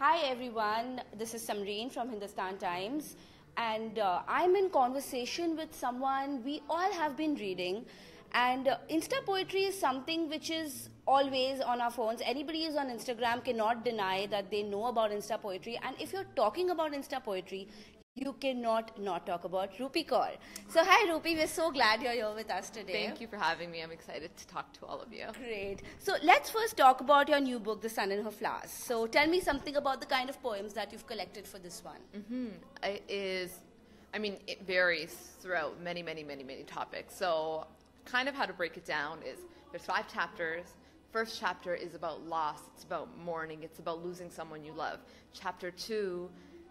Hi everyone, this is Samreen from Hindustan Times, and I'm in conversation with someone we all have been reading. And Insta poetry is something which is always on our phones. Anybody who's on Instagram cannot deny that they know about Insta poetry. And if you're talking about Insta poetry, you cannot not talk about Rupi Kaur. So hi Rupi, we're so glad you're here with us today. Thank you for having me. I'm excited to talk to all of you. Great. So let's first talk about your new book, The Sun and Her Flowers. So tell me something about the kind of poems that you've collected for this one. It varies throughout many topics. So kind of how to break it down is there's 5 chapters. First chapter is about loss. It's about mourning. It's about losing someone you love. Chapter 2,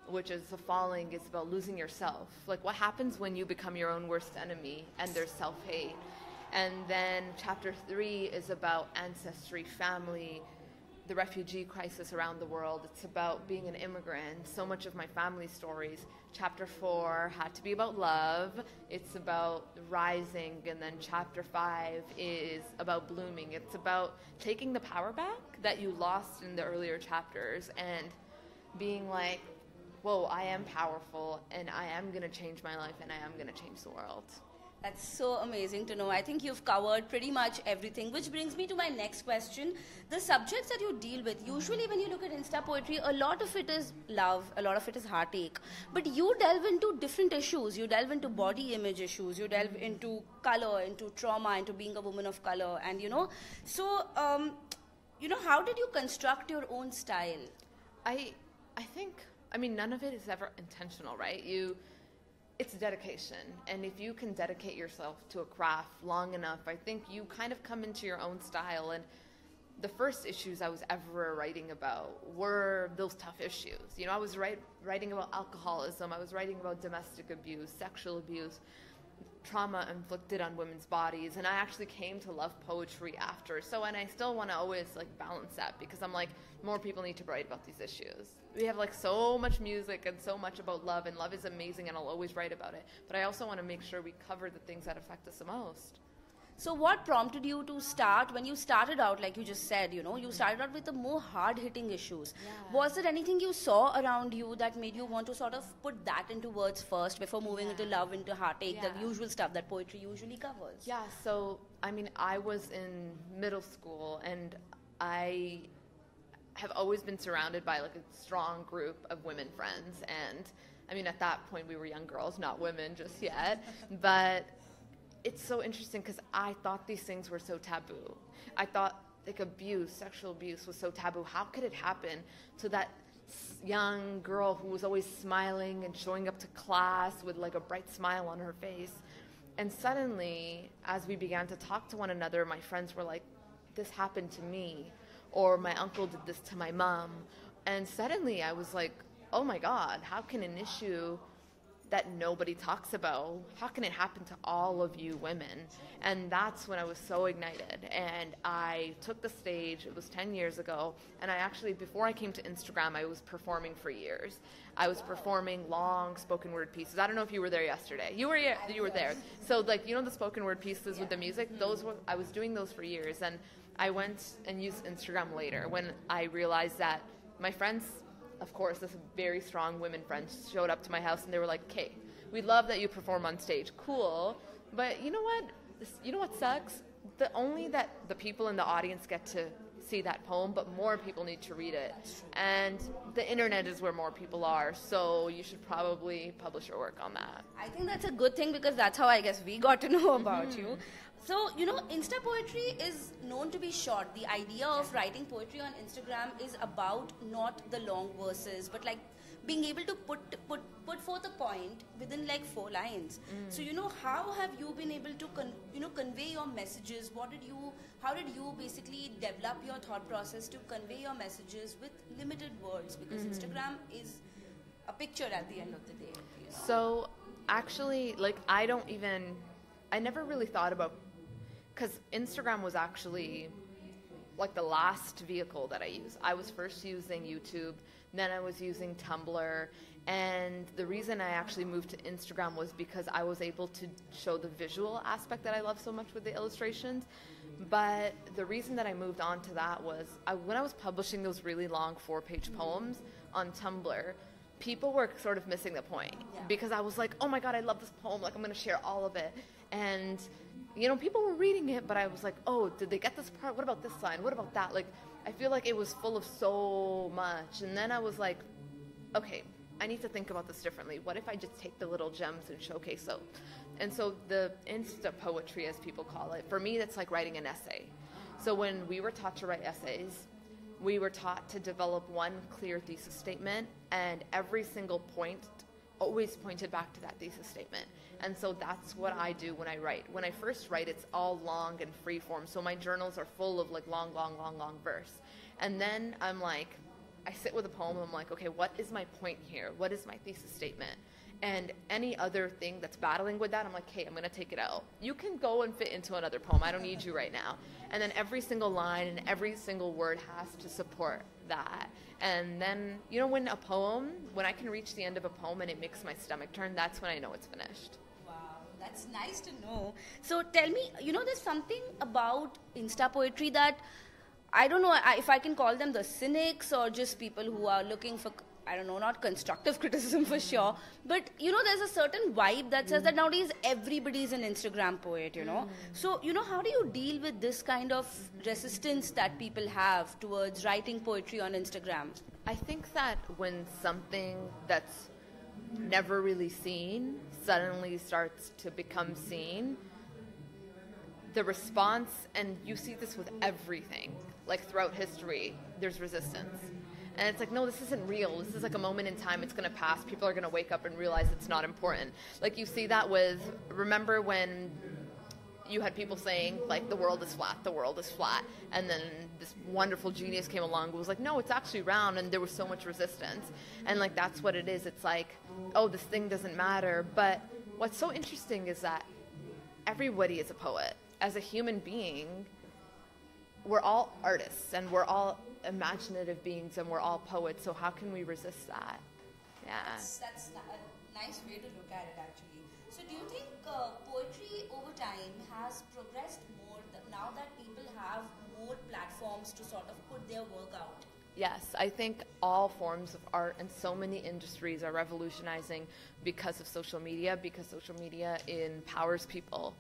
which is the falling, is about losing yourself. Like what happens when you become your own worst enemy and there's self-hate. And then chapter 3 is about ancestry, family, the refugee crisis around the world. It's about being an immigrant. So much of my family stories. Chapter 4 had to be about love. It's about rising. And then chapter 5 is about blooming. It's about taking the power back that you lost in the earlier chapters and being like, whoa, I am powerful and I am going to change my life and I am going to change the world. That's so amazing to know. I think you've covered pretty much everything, which brings me to my next question. The subjects that you deal with, usually when you look at Insta poetry, a lot of it is love, a lot of it is heartache. But you delve into different issues. You delve into body image issues. You delve into color, into trauma, into being a woman of color. And, so, how did you construct your own style? I think none of it is ever intentional, right? It's dedication. And if you can dedicate yourself to a craft long enough, I think you kind of come into your own style. And the first issues I was ever writing about were those tough issues. I was writing about alcoholism. I was writing about domestic abuse, sexual abuse, trauma inflicted on women's bodies. And I actually came to love poetry after. And I still want to always balance that because I'm like, more people need to write about these issues. We have so much music and so much about love, and love is amazing and I'll always write about it. But I also want to make sure we cover the things that affect us the most. So what prompted you to start, when you started out, like you just said, you started out with the more hard-hitting issues. Yeah. Was there anything you saw around you that made you want to sort of put that into words first before moving into love, into heartache, the usual stuff that poetry usually covers? Yeah, so, I was in middle school and I have always been surrounded by a strong group of women friends. And at that point we were young girls, not women just yet. But it's so interesting because I thought these things were so taboo. I thought abuse, sexual abuse was so taboo. How could it happen to that young girl who was always smiling and showing up to class with a bright smile on her face? And suddenly, as we began to talk to one another, my friends were like, this happened to me. Or my uncle did this to my mom. And suddenly I was like, oh my God, how can an issue that nobody talks about, how can it happen to all of you women? And that's when I was so ignited. And I took the stage. It was 10 years ago. And I actually, before I came to Instagram, I was performing for years. I was performing long spoken word pieces. I don't know if you were there yesterday. You were there. So the spoken word pieces with the music, I was doing those for years. And I went and used Instagram later when I realized that my friends, of course, this very strong women friends, showed up to my house and they were like, "Kate, we love that you perform on stage. Cool. But you know what? You know what sucks? Only that the people in the audience get to see that poem, but more people need to read it. And the internet is where more people are, so you should probably publish your work on that." I think that's a good thing because that's how I guess we got to know about you. So, Insta poetry is known to be short. The idea of writing poetry on Instagram is about not the long verses, but being able to put forth a point within 4 lines. So, how have you been able to convey your messages? How did you basically develop your thought process to convey your messages with limited words? Because Instagram is a picture at the end of the day. So, actually, I never really thought about, because Instagram was actually like the last vehicle that I use. I was first using YouTube, then I was using Tumblr, and the reason I actually moved to Instagram was because I was able to show the visual aspect that I love so much with the illustrations. But the reason that I moved on to that was when I was publishing those really long 4-page poems on Tumblr, people were sort of missing the point, because I was like, oh my God, I love this poem, like I'm going to share all of it. And, you know, people were reading it, but I was like, oh, did they get this part? What about this line? What about that? Like, I feel like it was full of so much. And then I was like, okay, I need to think about this differently. What if I just take the little gems and showcase those? And so the Insta poetry, as people call it, for me, that's like writing an essay. So when we were taught to write essays, we were taught to develop one clear thesis statement, and every single point always pointed back to that thesis statement. And so that's what I do when I write. When I first write, it's all long and free form. So my journals are full of like long verse. And then I'm like, I sit with a poem and I'm like, okay, what is my point here? What is my thesis statement? And any other thing that's battling with that, I'm like, hey, I'm going to take it out. You can go and fit into another poem. I don't need you right now. And then every single line and every single word has to support that. And then, you know, when I can reach the end of a poem and it makes my stomach turn, that's when I know it's finished. Wow, that's nice to know. So tell me, you know, there's something about Insta poetry that, I don't know if I can call them the cynics or just people who are looking for, I don't know, not constructive criticism for sure, but, you know, there's a certain vibe that says that nowadays everybody's an Instagram poet, you know. So, you know, how do you deal with this kind of resistance that people have towards writing poetry on Instagram? I think that when something that's never really seen suddenly starts to become seen, the response, and you see this with everything, like throughout history, there's resistance. And it's like, no, this isn't real. This is like a moment in time. It's going to pass. People are going to wake up and realize it's not important. Like you see that with, remember when you had people saying, like, the world is flat. And then this wonderful genius came along who was like, no, it's actually round. And there was so much resistance. And, like, that's what it is. It's like, oh, this thing doesn't matter. But what's so interesting is that everybody is a poet. As a human being, we're all artists and we're all imaginative beings and we're all poets. So how can we resist that? Yeah. That's a nice way to look at it, actually. So do you think poetry over time has progressed more now that people have more platforms to sort of put their work out? Yes, I think all forms of art and so many industries are revolutionizing because of social media, because social media empowers people.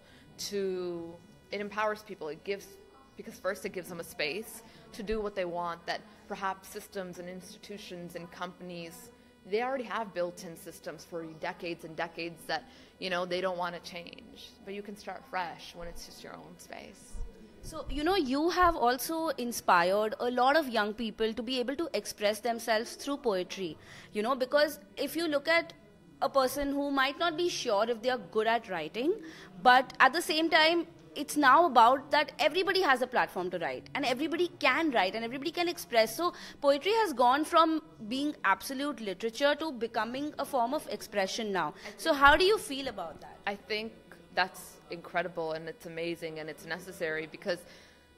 Because first it gives them a space to do what they want that perhaps systems and institutions and companies, they already have built-in systems for decades and decades that, you know, they don't want to change. But you can start fresh when it's just your own space. So, you know, you have also inspired a lot of young people to be able to express themselves through poetry, you know, because if you look at a person who might not be sure if they are good at writing, but at the same time, it's now about that everybody has a platform to write and everybody can write and everybody can express. So poetry has gone from being absolute literature to becoming a form of expression now. So how do you feel about that? I think that's incredible and it's amazing and it's necessary because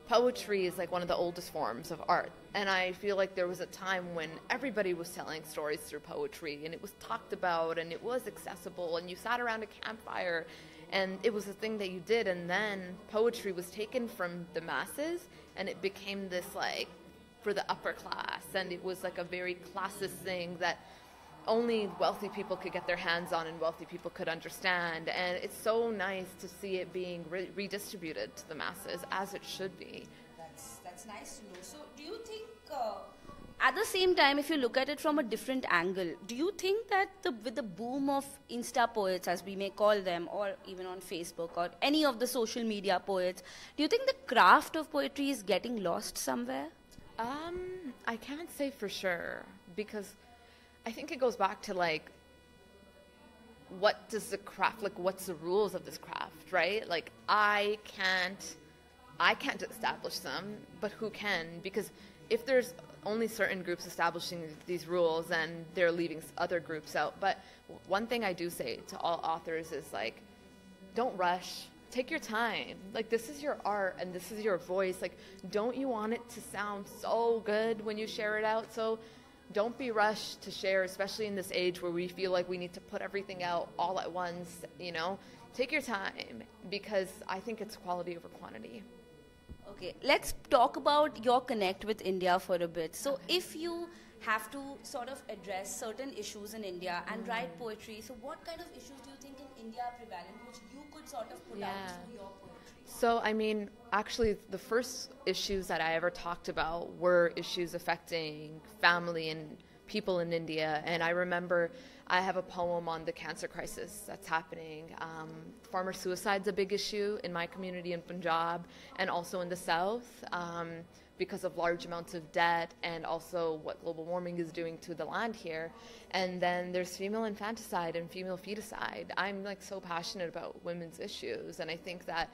poetry is like one of the oldest forms of art. And I feel like there was a time when everybody was telling stories through poetry and it was talked about and it was accessible and you sat around a campfire and it was a thing that you did, and then poetry was taken from the masses and it became this like for the upper class, and it was like a very classist thing that only wealthy people could get their hands on and wealthy people could understand. And it's so nice to see it being redistributed to the masses as it should be. That's nice to know. So do you think at the same time, if you look at it from a different angle, do you think that with the boom of Insta poets, as we may call them, or even on Facebook or any of the social media poets, do you think the craft of poetry is getting lost somewhere? I can't say for sure because I think it goes back to like, what does the craft, like what's the rules of this craft, right? Like I can't establish them, but who can? Because if there's only certain groups establishing these rules and they're leaving other groups out. But one thing I do say to all authors is like, don't rush take your time. Like, this is your art and this is your voice. Like, don't you want it to sound so good when you share it out? So don't be rushed to share, especially in this age where we feel like we need to put everything out all at once, you know. Take your time, because I think it's quality over quantity. Okay, let's talk about your connect with India for a bit. So if you have to sort of address certain issues in India and write poetry, so what kind of issues do you think in India are prevalent, which you could sort of put out through your poetry? So, I mean, actually, the first issues that I ever talked about were issues affecting family and people in India. And I remember I have a poem on the cancer crisis that's happening. Farmer suicide's a big issue in my community in Punjab and also in the South, because of large amounts of debt and also what global warming is doing to the land here. And then there's female infanticide and female feticide. I'm like so passionate about women's issues, and I think that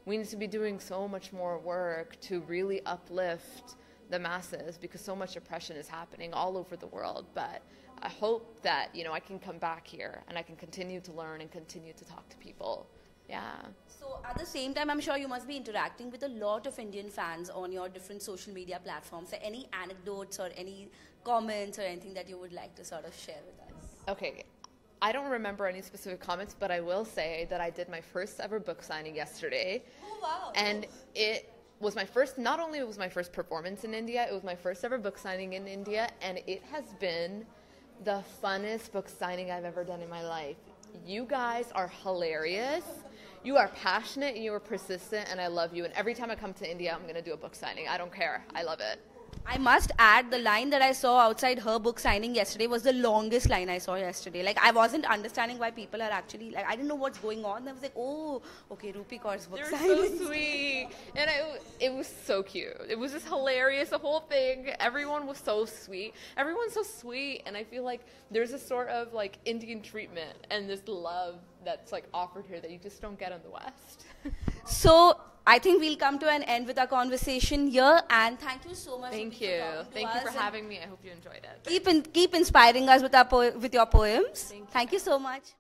we need to be doing so much more work to really uplift the masses, because so much oppression is happening all over the world. But I hope that, you know, I can come back here and I can continue to learn and continue to talk to people. Yeah. So at the same time, I'm sure you must be interacting with a lot of Indian fans on your different social media platforms. So any anecdotes or any comments or anything that you would like to sort of share with us? Okay. I don't remember any specific comments, but I will say that I did my first ever book signing yesterday. Oh, wow. And it was my first, not only was my first performance in India, it was my first ever book signing in India, and it has been the funnest book signing I've ever done in my life. You guys are hilarious. You are passionate, you are persistent, and I love you. And every time I come to India, I'm going to do a book signing. I don't care. I love it. I must add, the line that I saw outside her book signing yesterday was the longest line I saw yesterday. Like, I wasn't understanding why people are actually, like, I didn't know what's going on. I was like, oh, okay, Rupi Kaur's book signing. They're so sweet. And it was so cute. It was just hilarious, the whole thing. Everyone was so sweet. Everyone's so sweet. And I feel like there's a sort of, like, Indian treatment and this love that's, like, offered here that you just don't get in the West. So I think we'll come to an end with our conversation here, and thank you so much. Thank you. Thank you for having me. I hope you enjoyed it. Keep inspiring us with your poems. Thank you. Thank you so much.